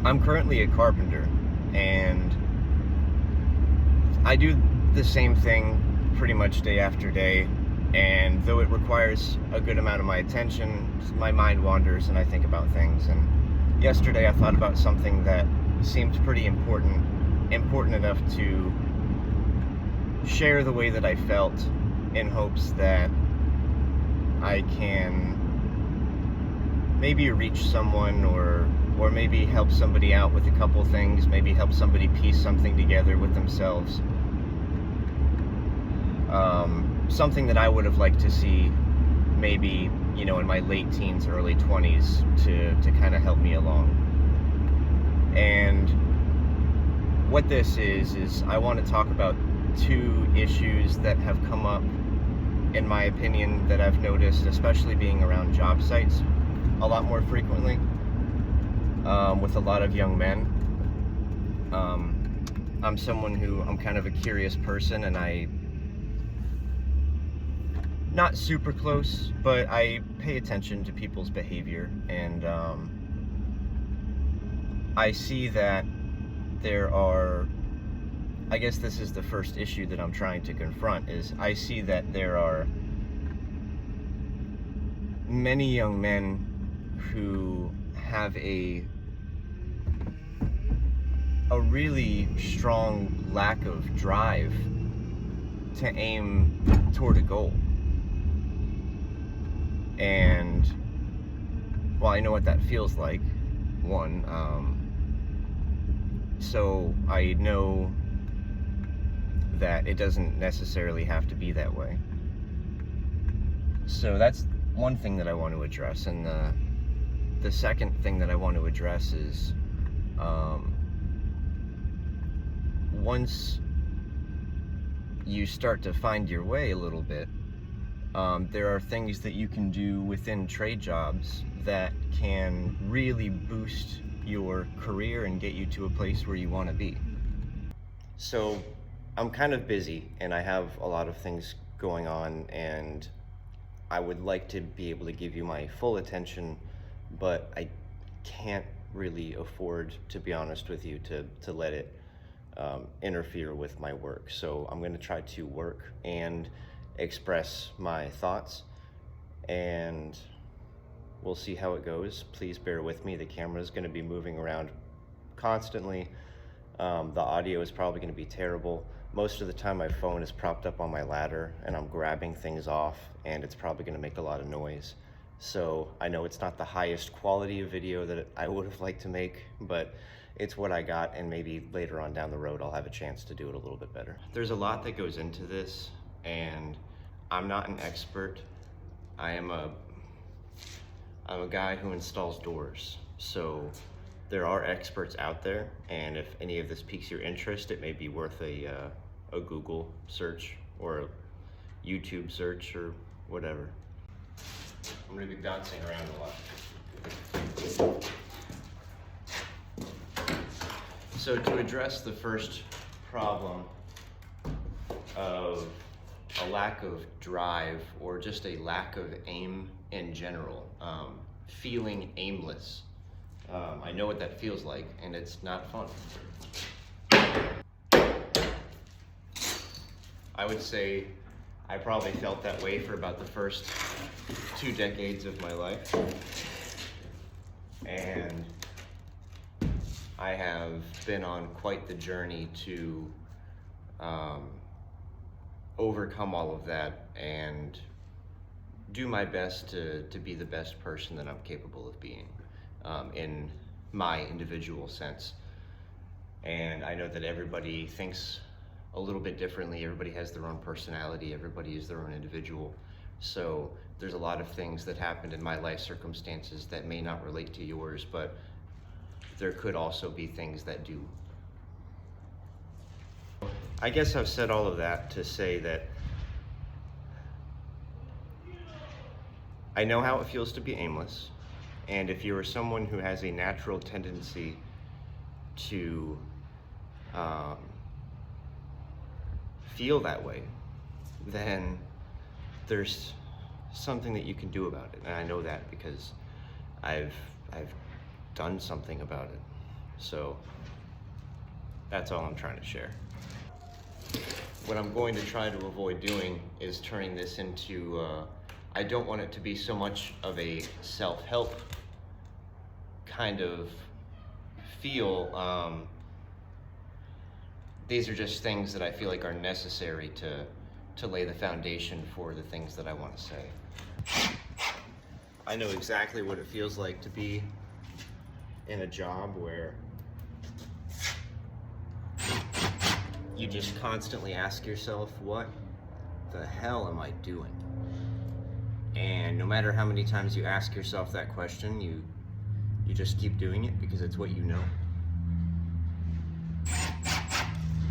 I'm currently a carpenter, and I do the same thing pretty much day after day. And though it requires a good amount of my attention, my mind wanders and I think about things. And yesterday I thought about something that seemed pretty important enough to share the way that I felt, in hopes that I can maybe reach someone, or maybe help somebody out with a couple things, maybe help somebody piece something together with themselves. Something that I would have liked to see maybe, in my late teens, early 20s, to kind of help me along. And what this is I want to talk about two issues that have come up, in my opinion, that I've noticed, especially being around job sites a lot more frequently, with a lot of young men. I'm kind of a curious person, and not super close, but I pay attention to people's behavior, and I see that there are, I guess this is the first issue that I'm trying to confront, is I see that there are many young men who have a really strong lack of drive to aim toward a goal. And well, I know what that feels like, one. So I know that it doesn't necessarily have to be that way. So that's one thing that I want to address. And the second thing that I want to address is, once you start to find your way a little bit, there are things that you can do within trade jobs that can really boost your career and get you to a place where you want to be. So I'm kind of busy and I have a lot of things going on, and I would like to be able to give you my full attention, but I can't really afford, to be honest with you, to let it interfere with my work. So I'm going to try to work and express my thoughts, and we'll see how it goes. Please bear with me. The camera is going to be moving around constantly. The audio is probably going to be terrible. Most of the time my phone is propped up on my ladder and I'm grabbing things off, and it's probably going to make a lot of noise. So I know it's not the highest quality of video that I would have liked to make, but it's what I got, and maybe later on down the road I'll have a chance to do it a little bit better. There's a lot that goes into this, and I'm not an expert. I'm a guy who installs doors. So there are experts out there, and if any of this piques your interest, it may be worth a Google search or a YouTube search or whatever. I'm gonna be bouncing around a lot. So to address the first problem of a lack of drive, or just a lack of aim in general, feeling aimless. I know what that feels like, and it's not fun. I would say I probably felt that way for about the first 2 decades of my life. And I have been on quite the journey to overcome all of that and do my best to be the best person that I'm capable of being, in my individual sense. And I know that everybody thinks a little bit differently. Everybody has their own personality. Everybody is their own individual. So there's a lot of things that happened in my life circumstances that may not relate to yours, but there could also be things that do. I guess I've said all of that to say that I know how it feels to be aimless, and if you are someone who has a natural tendency to feel that way, then there's something that you can do about it. And I know that because I've done something about it. So that's all I'm trying to share. What I'm going to try to avoid doing is turning this into, I don't want it to be so much of a self-help kind of feel. These are just things that I feel like are necessary to lay the foundation for the things that I want to say. I know exactly what it feels like to be in a job where you just constantly ask yourself, what the hell am I doing? And no matter how many times you ask yourself that question, you just keep doing it because it's what you know.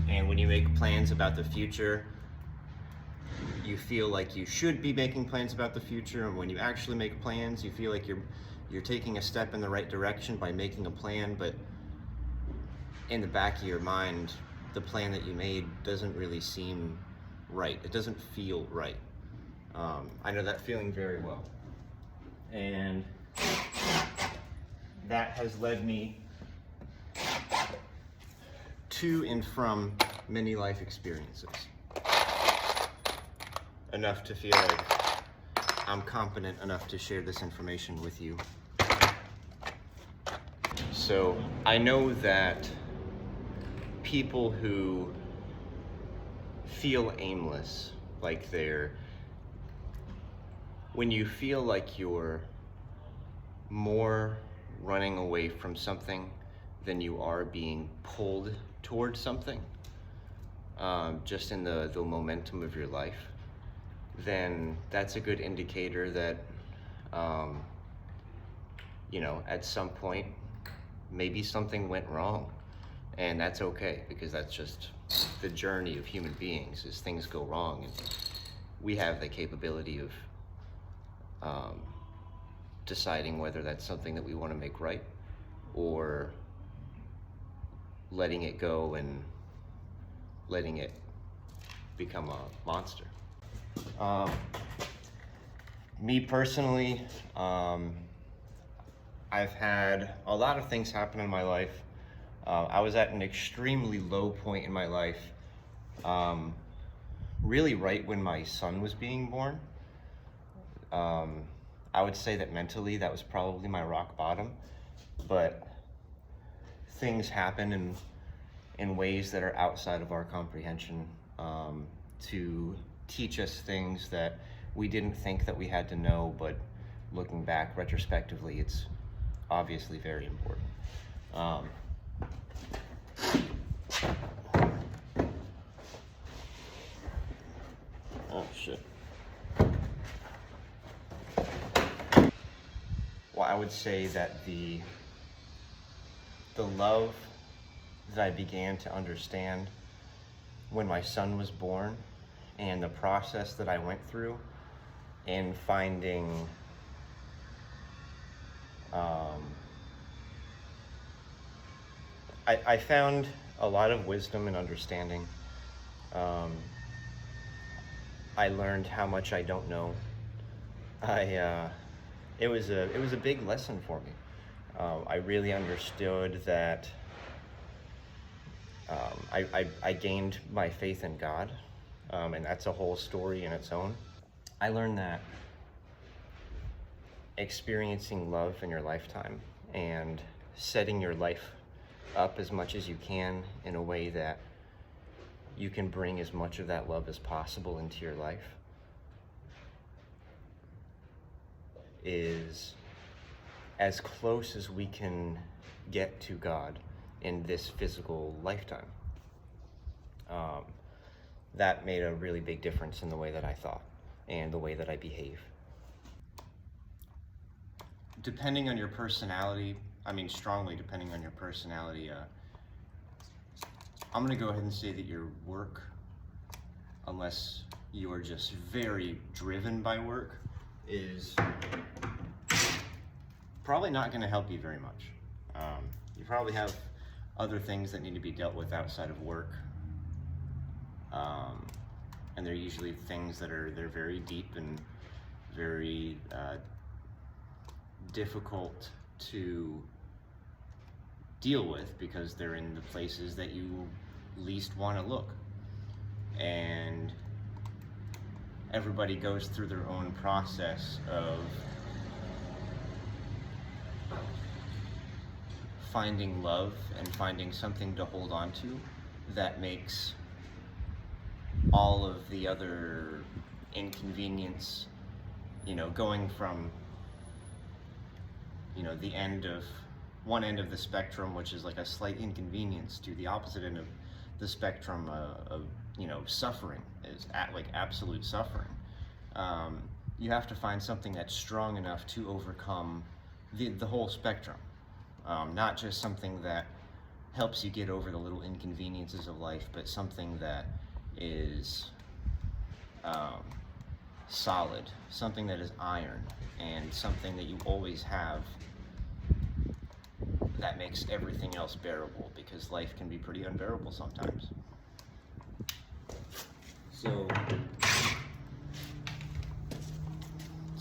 And when you make plans about the future, you feel like you should be making plans about the future, and when you actually make plans, you feel like you're taking a step in the right direction by making a plan, but in the back of your mind, the plan that you made doesn't really seem right. It doesn't feel right. I know that feeling very well. And that has led me to and from many life experiences. Enough to feel like I'm competent enough to share this information with you. So I know that people who feel aimless, like when you feel like you're more running away from something than you are being pulled towards something, just in the momentum of your life, then that's a good indicator that, at some point, maybe something went wrong. And that's okay, because that's just the journey of human beings, is things go wrong. And we have the capability of deciding whether that's something that we want to make right, or letting it go and letting it become a monster. Me personally, I've had a lot of things happen in my life. I was at an extremely low point in my life, really right when my son was being born. I would say that mentally that was probably my rock bottom, but things happen in ways that are outside of our comprehension, to teach us things that we didn't think that we had to know, but looking back retrospectively, it's obviously very important. Oh shit. Well, I would say that the love that I began to understand when my son was born, and the process that I went through in finding I found a lot of wisdom and understanding. I learned how much I don't know. It was a big lesson for me. I really understood that I gained my faith in God, and that's a whole story in its own. I learned that experiencing love in your lifetime and setting your life up as much as you can in a way that you can bring as much of that love as possible into your life is as close as we can get to God in this physical lifetime. That made a really big difference in the way that I thought and the way that I behave. Depending on your personality, strongly depending on your personality, I'm gonna go ahead and say that your work, unless you are just very driven by work, is probably not gonna help you very much. You probably have other things that need to be dealt with outside of work. And they're usually things that they're very deep and very difficult to deal with because they're in the places that you least want to look. And everybody goes through their own process of finding love and finding something to hold on to that makes all of the other inconvenience, going from, the end of one end of the spectrum, which is like a slight inconvenience, to the opposite end of the spectrum of suffering, is like absolute suffering. You have to find something that's strong enough to overcome the whole spectrum, not just something that helps you get over the little inconveniences of life, but something that is solid, something that is iron, and something that you always have that makes everything else bearable, because life can be pretty unbearable sometimes. So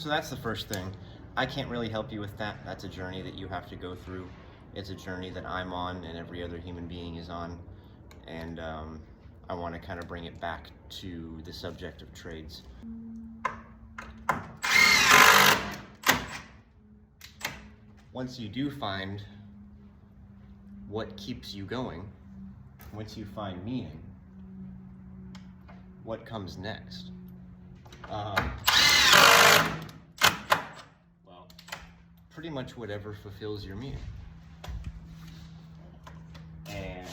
that's the first thing. I can't really help you with that. That's a journey that you have to go through. It's a journey that I'm on and every other human being is on. And I want to kind of bring it back to the subject of trades. Once you do find what keeps you going, once you find meaning, what comes next? Well, pretty much whatever fulfills your meaning. And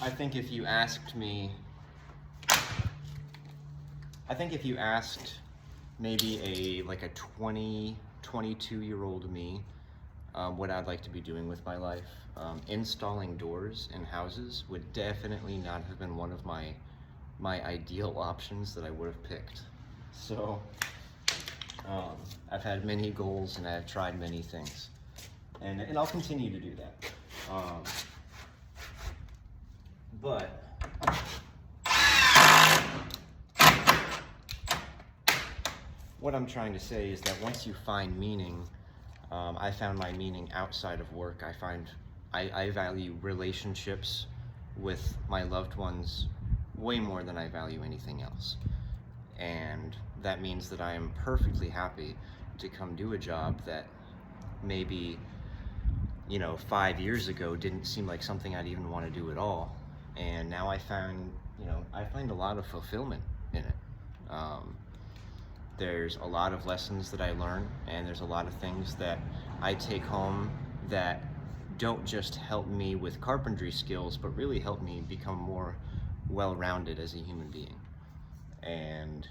I think if you asked maybe a 22-year-old me what I'd like to be doing with my life, installing doors in houses would definitely not have been one of my ideal options that I would have picked. So I've had many goals and I've tried many things, and I'll continue to do that. But what I'm trying to say is that once you find meaning, I found my meaning outside of work. I value relationships with my loved ones way more than I value anything else. And that means that I am perfectly happy to come do a job that maybe, 5 years ago didn't seem like something I'd even want to do at all. And now I find a lot of fulfillment in it. There's a lot of lessons that I learn, and there's a lot of things that I take home that don't just help me with carpentry skills, but really help me become more well-rounded as a human being. And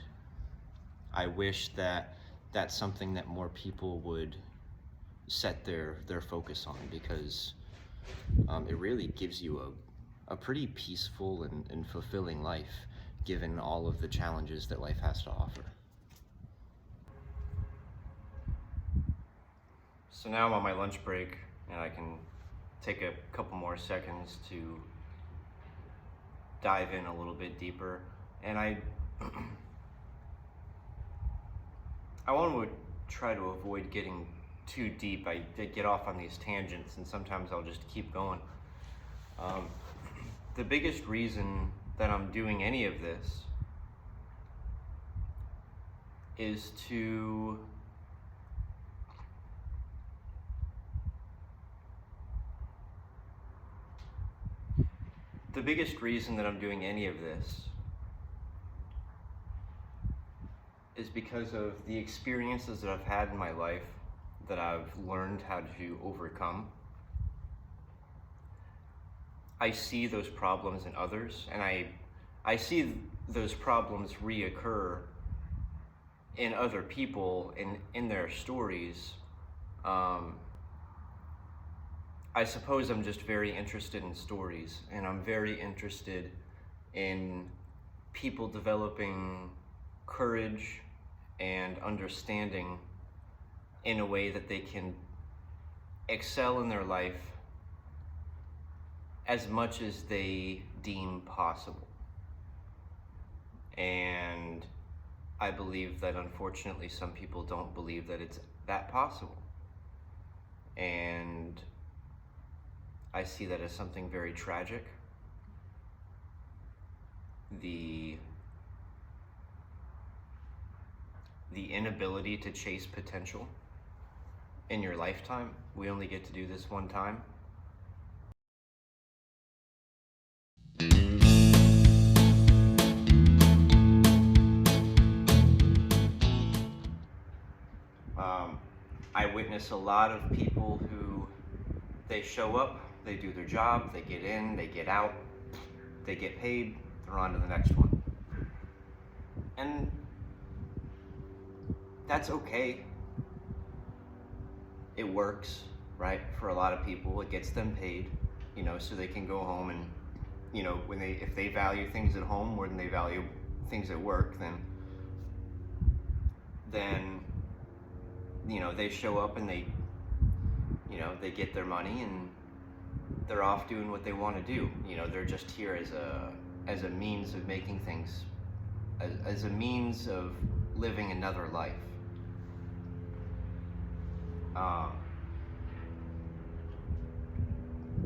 I wish that that's something that more people would set their focus on, because it really gives you a pretty peaceful and fulfilling life, given all of the challenges that life has to offer. So now I'm on my lunch break, and I can take a couple more seconds to dive in a little bit deeper. And I want to try to avoid getting too deep. I get off on these tangents, and sometimes I'll just keep going. The biggest reason that I'm doing any of this is to because of the experiences that I've had in my life that I've learned how to overcome. I see those problems in others, and I see those problems reoccur in other people, in their stories. I suppose I'm just very interested in stories, and I'm very interested in people developing courage and understanding in a way that they can excel in their life as much as they deem possible. And I believe that unfortunately some people don't believe that it's that possible. And I see that as something very tragic. The inability to chase potential in your lifetime. We only get to do this one time. I witness a lot of people who, they show up, they do their job, they get in, they get out, they get paid, they're on to the next one. And that's okay. It works, right? For a lot of people, it gets them paid, so they can go home and, if they value things at home more than they value things at work, then they show up and they get their money and they're off doing what they want to do. They're just here as a means of making things, as a means of living another life.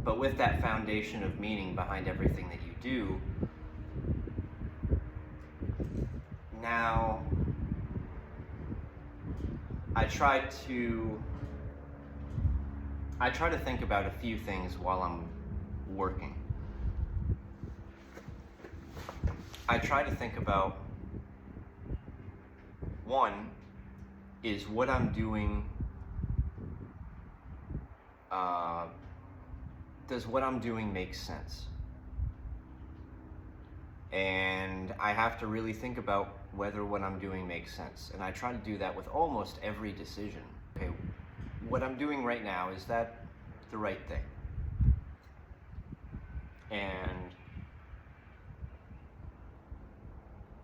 But with that foundation of meaning behind everything that you do, now I try to think about a few things while I'm working. I try to think about, one, is what I'm doing, does what I'm doing make sense? And I have to really think about whether what I'm doing makes sense. And I try to do that with almost every decision. Okay, what I'm doing right now, is that the right thing? And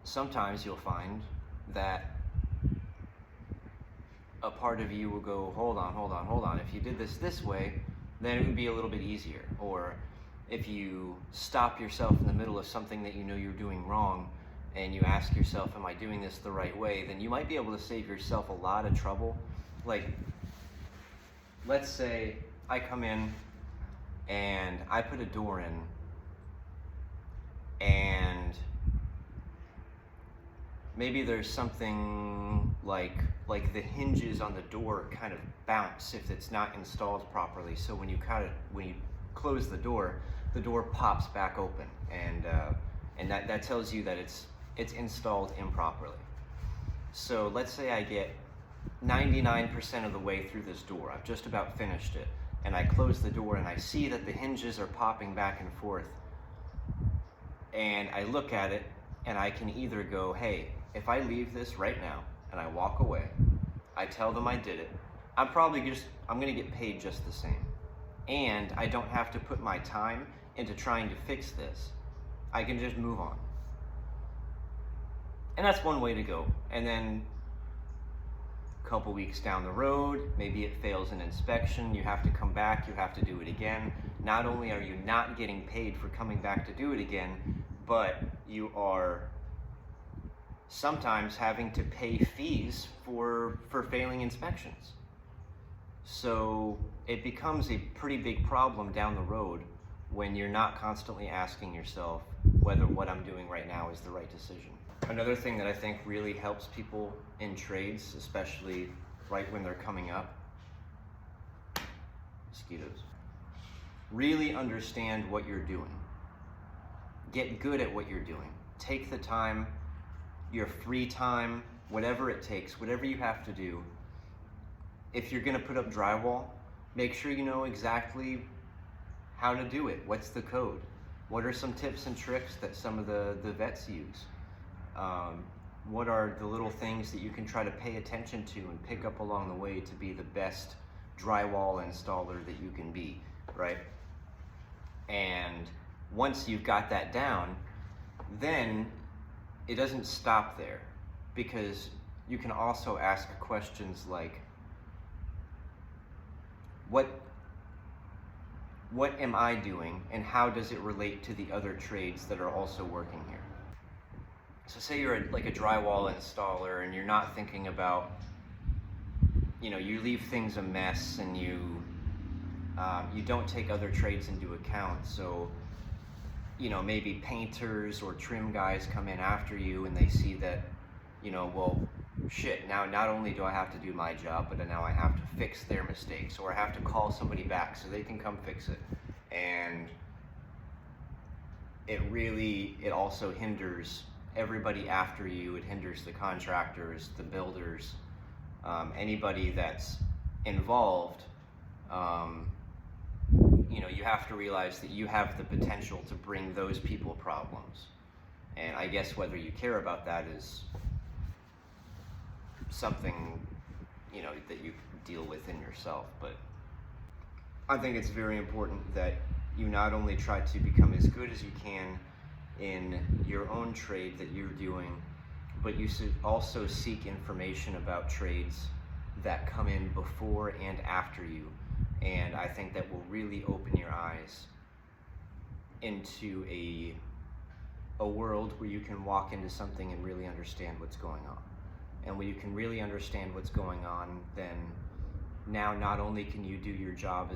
sometimes you'll find that a part of you will go, hold on. If you did this way, then it would be a little bit easier. Or if you stop yourself in the middle of something that you know you're doing wrong and you ask yourself, am I doing this the right way? Then you might be able to save yourself a lot of trouble. Like, let's say I come in and I put a door in and maybe there's something like the hinges on the door kind of bounce if it's not installed properly. So when you close the door pops back open, and that tells you that it's installed improperly. So let's say I get 99% of the way through this door. I've just about finished it, and I close the door and I see that the hinges are popping back and forth. And I look at it and I can either go, hey, if I leave this right now and I walk away, I tell them I did it, I'm gonna get paid just the same. And I don't have to put my time into trying to fix this. I can just move on. And that's one way to go. And then a couple weeks down the road, maybe it fails an inspection, you have to come back, you have to do it again. Not only are you not getting paid for coming back to do it again, but you are sometimes having to pay fees for failing inspections. So it becomes a pretty big problem down the road when you're not constantly asking yourself whether what I'm doing right now is the right decision. Another thing that I think really helps people in trades, especially right when they're coming up, mosquitoes, really understand what you're doing. Get good at what you're doing. Take the time, your free time, whatever it takes, whatever you have to do. If you're gonna put up drywall, make sure you know exactly how to do it. What's the code? What are some tips and tricks that some of the vets use? What are the little things that you can try to pay attention to and pick up along the way to be the best drywall installer that you can be, right? And once you've got that down, then it doesn't stop there, because you can also ask questions like, what am I doing and how does it relate to the other trades that are also working here? So say you're like a drywall installer and you're not thinking about, you leave things a mess, and you don't take other trades into account. So, maybe painters or trim guys come in after you and they see that, well, shit, now not only do I have to do my job, but now I have to fix their mistakes, or I have to call somebody back so they can come fix it. And it also hinders everybody after you. It hinders the contractors, the builders, anybody that's involved. You have to realize that you have the potential to bring those people problems. And I guess whether you care about that is something, that you deal with in yourself. But I think it's very important that you not only try to become as good as you can in your own trade that you're doing, but you should also seek information about trades that come in before and after you. And I think that will really open your eyes into a world where you can walk into something and really understand what's going on. And when you can really understand what's going on, then now not only can you do your job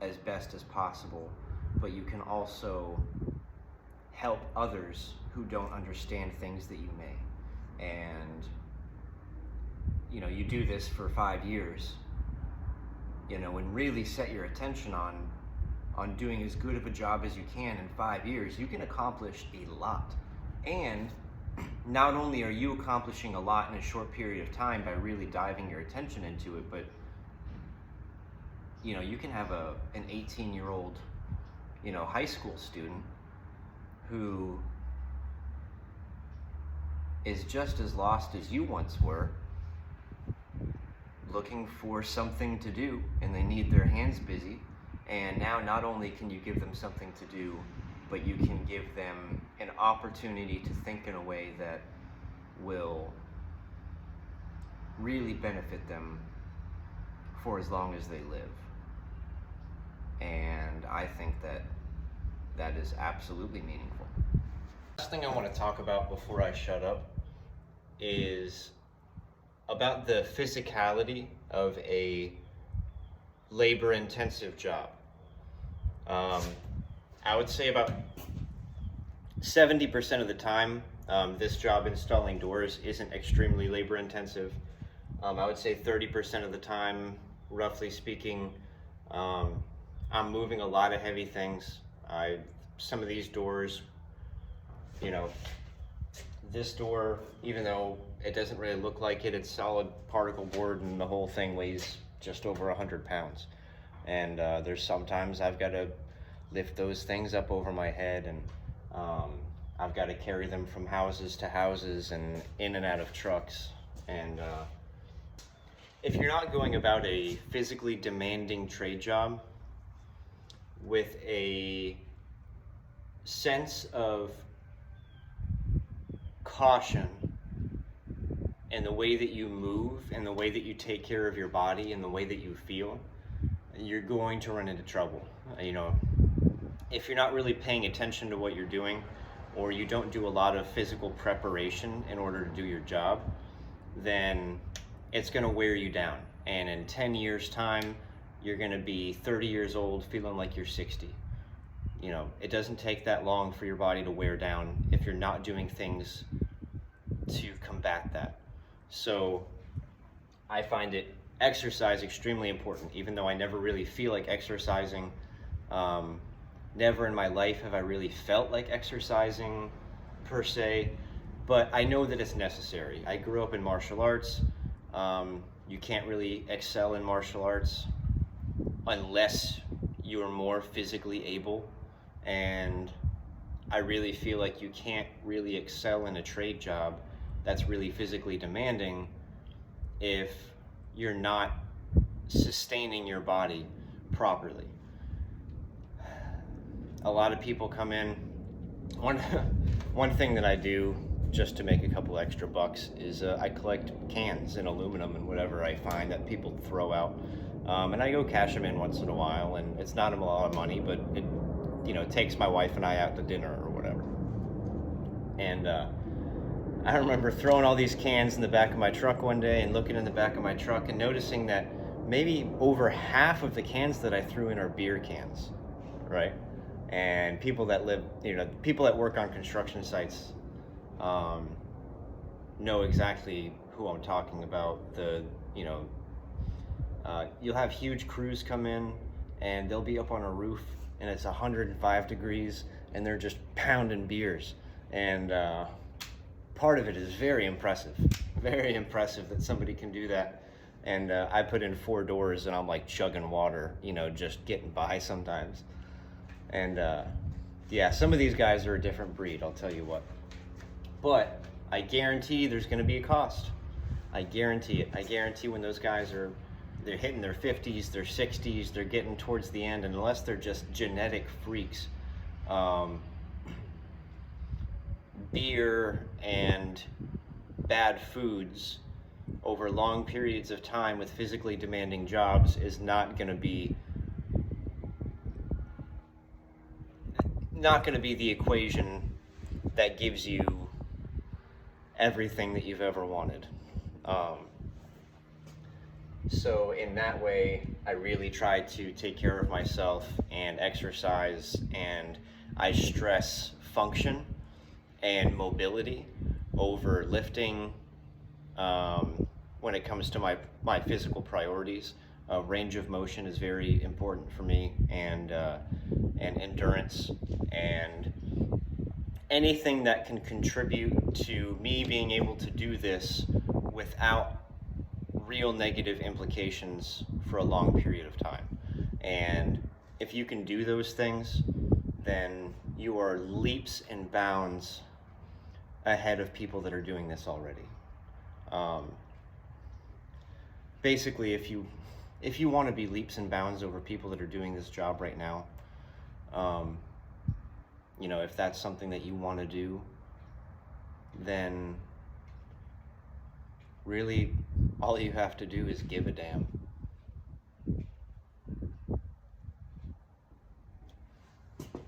as best as possible, but you can also help others who don't understand things that you may. And you do this for 5 years, and really set your attention on doing as good of a job as you can in 5 years, you can accomplish a lot. And not only are you accomplishing a lot in a short period of time by really diving your attention into it, but you can have an 18-year-old high school student who is just as lost as you once were, looking for something to do, and they need their hands busy. And now not only can you give them something to do, but you can give them an opportunity to think in a way that will really benefit them for as long as they live. And I think that is absolutely meaningful. Last thing I want to talk about before I shut up is about the physicality of a labor-intensive job. I would say about 70% of the time, this job installing doors isn't extremely labor-intensive. I would say 30% of the time, roughly speaking, I'm moving a lot of heavy things. Some of these doors, this door, even though it doesn't really look like it, it's solid particle board, and the whole thing weighs just over 100 pounds. And there's sometimes I've got to lift those things up over my head, and I've got to carry them from houses to houses and in and out of trucks. And if you're not going about a physically demanding trade job with a sense of caution in the way that you move and the way that you take care of your body and the way that you feel, you're going to run into trouble. If you're not really paying attention to what you're doing, or you don't do a lot of physical preparation in order to do your job, then it's going to wear you down. And in 10 years' time, you're going to be 30 years old feeling like you're 60. It doesn't take that long for your body to wear down if you're not doing things to combat that. So I find exercise extremely important, even though I never really feel like exercising. Never in my life have I really felt like exercising per se, but I know that it's necessary. I grew up in martial arts. You can't really excel in martial arts unless you are more physically able. And I really feel like you can't really excel in a trade job that's really physically demanding if you're not sustaining your body properly. A lot of people come in. One thing that I do just to make a couple extra bucks is I collect cans and aluminum and whatever I find that people throw out, and I go cash them in once in a while. And it's not a lot of money, but it takes my wife and I out to dinner or whatever. And I remember throwing all these cans in the back of my truck one day and looking in the back of my truck and noticing that maybe over half of the cans that I threw in are beer cans, right? And people that live, people that work on construction sites know exactly who I'm talking about. You'll have huge crews come in and they'll be up on a roof and it's 105 degrees and they're just pounding beers. And part of it is very impressive that somebody can do that. And I put in 4 doors and I'm like chugging water, just getting by sometimes. And yeah, some of these guys are a different breed, I'll tell you what. But I guarantee there's going to be a cost. I guarantee it. I guarantee when those guys they're hitting their 50s, their 60s, they're getting towards the end, and unless they're just genetic freaks, beer and bad foods over long periods of time with physically demanding jobs is not going to be the equation that gives you everything that you've ever wanted. So in that way, I really try to take care of myself and exercise, and I stress function and mobility over lifting when it comes to my physical priorities. Range of motion is very important for me, and endurance, and anything that can contribute to me being able to do this without real negative implications for a long period of time. And if you can do those things, then you are leaps and bounds ahead of people that are doing this already. Basically, if you want to be leaps and bounds over people that are doing this job right now, if that's something that you want to do, then really all you have to do is give a damn.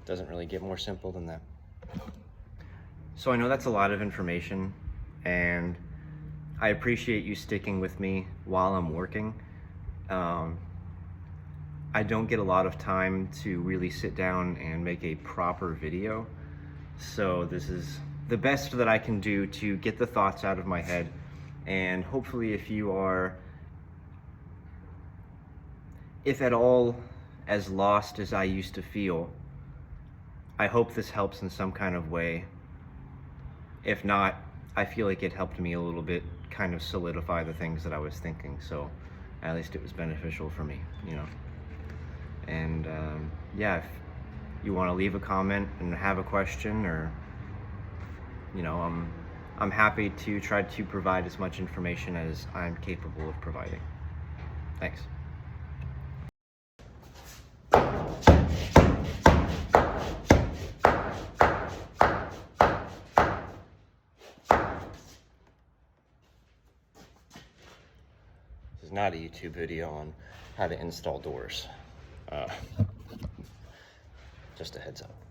Doesn't really get more simple than that. So I know that's a lot of information, and I appreciate you sticking with me while I'm working. I don't get a lot of time to really sit down and make a proper video, so this is the best that I can do to get the thoughts out of my head. And hopefully, if at all as lost as I used to feel, I hope this helps in some kind of way. If not, I feel like it helped me a little bit kind of solidify the things that I was thinking, so at least it was beneficial for me, And yeah, if you want to leave a comment and have a question, or I'm happy to try to provide as much information as I'm capable of providing. Thanks. This is not a YouTube video on how to install doors. Just a heads up.